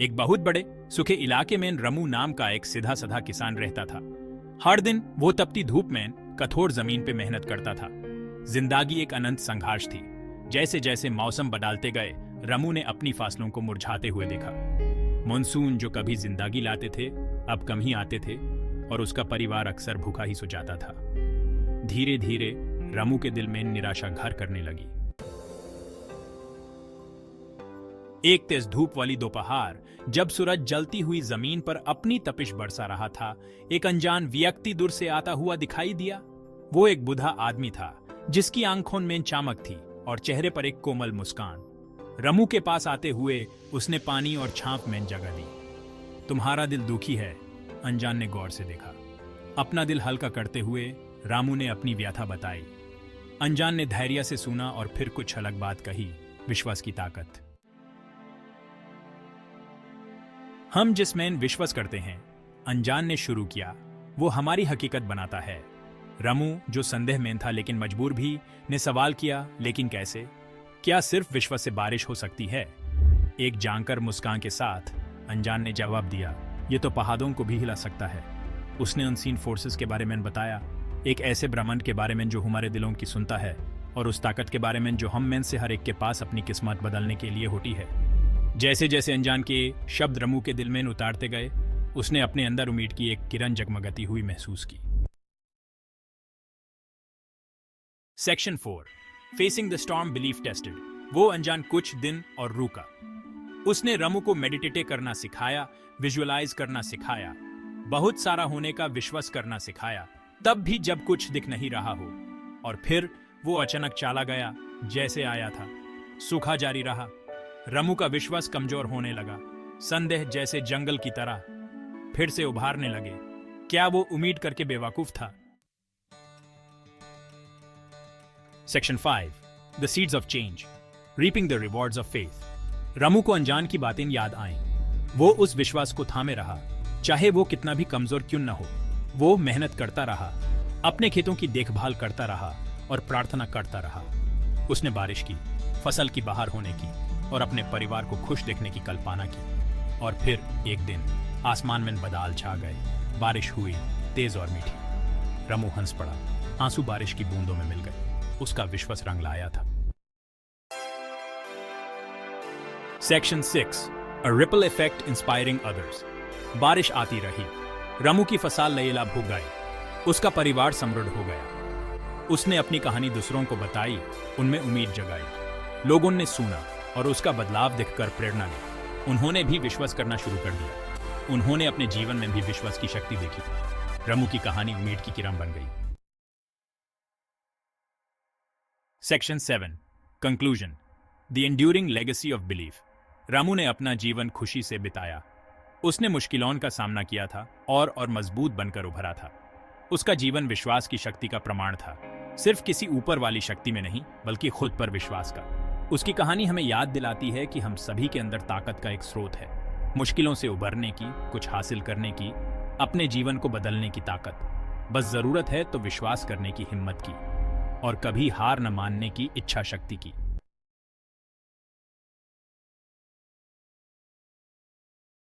एक बहुत बड़े सूखे इलाके में रमू नाम का एक सीधा साधा किसान रहता था। हर दिन वो तपती धूप में कठोर जमीन पे मेहनत करता था। जिंदगी एक अनंत संघर्ष थी। जैसे जैसे मौसम बदलते गए, रमू ने अपनी फसलों को मुरझाते हुए देखा। मानसून जो कभी जिंदगी लाते थे, अब कम ही आते थे और उसका परिवार अक्सर भूखा ही सो जाता था। धीरे धीरे रमू के दिल में निराशा घर करने लगी। एक तेज धूप वाली दोपहर, जब सूरज जलती हुई जमीन पर अपनी तपिश बरसा रहा था, एक अनजान व्यक्ति दूर से आता हुआ दिखाई दिया। वो एक बूढ़ा आदमी था जिसकी आंखों में चमक थी और चेहरे पर एक कोमल मुस्कान। रमू के पास आते हुए उसने पानी और छाप में जगह दी। तुम्हारा दिल दुखी है, अनजान ने गौर से देखा। अपना दिल हल्का करते हुए रामू ने अपनी व्यथा बताई। अनजान ने धैर्य से सुना और फिर कुछ अलग बात कही, विश्वास की ताकत। हम जिसमें विश्वास करते हैं, अनजान ने शुरू किया, वो हमारी हकीकत बनाता है। रमू जो संदेह में था लेकिन मजबूर भी, ने सवाल किया, लेकिन कैसे? क्या सिर्फ विश्वास से बारिश हो सकती है? एक जानकर मुस्कान के साथ अनजान ने जवाब दिया, ये तो पहाड़ों को भी हिला सकता है। उसने अनसीन फोर्सेस के बारे में बताया, एक ऐसे ब्रह्मांड के बारे में जो हमारे दिलों की सुनता है, और उस ताकत के बारे में जो हम में से हर एक के पास अपनी किस्मत बदलने के लिए होती है। जैसे जैसे अनजान के शब्द रमू के दिल में उतारते गए, उसने अपने अंदर उम्मीद की एक किरण जगमगाती हुई महसूस की। Section 4, facing the storm belief tested. वो अनजान कुछ दिन और रुका। उसने रमू को मेडिटेट करना सिखाया, विजुअलाइज करना सिखाया, बहुत सारा होने का विश्वास करना सिखाया, तब भी जब कुछ दिख नहीं रहा हो। और फिर वो अचानक चला गया, जैसे आया था। सूखा जारी रहा। रमू का विश्वास कमजोर होने लगा। संदेह जैसे जंगल की तरह फिर से उभारने लगे। क्या वो उम्मीद करके बेवकूफ था? Section 5, the seeds of change, reaping the rewards of faith. Ramu को अनजान की बातें याद आईं। वो उस विश्वास को थामे रहा, चाहे वो कितना भी कमजोर क्यों न हो। वो मेहनत करता रहा, अपने खेतों की देखभाल करता रहा और प्रार्थना करता रहा। उसने बारिश की, फसल की बहार होने की और अपने परिवार को खुश देखने की कल्पना की। और फिर एक दिन आसमान में बादल छा गए, बारिश हुई, तेज और मीठी। रमू हंस पड़ा, आंसू बारिश की बूंदों में मिल गए। उसका विश्वास रंग लाया था। Section 6, a ripple effect inspiring others. बारिश आती रही, रमू की फसल लयला भूग गई, उसका परिवार समृद्ध हो गया। उसने अपनी कहानी दूसरों को बताई, उनमें उम्मीद जगाई। लोगों ने सुना और उसका बदलाव देखकर प्रेरणा ली। उन्होंने भी विश्वास करना शुरू कर दिया। उन्होंने अपने जीवन में भी विश्वास की शक्ति देखी। रमू की कहानी उम्मीद की किरण बन गई। Section 7, conclusion, the enduring legacy of belief. Ramu ने अपना जीवन खुशी से बिताया। उसने मुश्किलों का सामना किया था और मजबूत बनकर उभरा था। उसका जीवन विश्वास की शक्ति का प्रमाण था, सिर्फ किसी ऊपर वाली शक्ति में नहीं, बल्कि खुद पर विश्वास का। उसकी कहानी हमें याद दिलाती है कि हम सभी के अंदर ताकत का एक स्रोत है, मुश्किलों से उभरने की, कुछ हासिल करने की, अपने जीवन को बदलने की ताकत। बस जरूरत है तो विश्वास करने की हिम्मत की और कभी हार न मानने की इच्छा शक्ति की।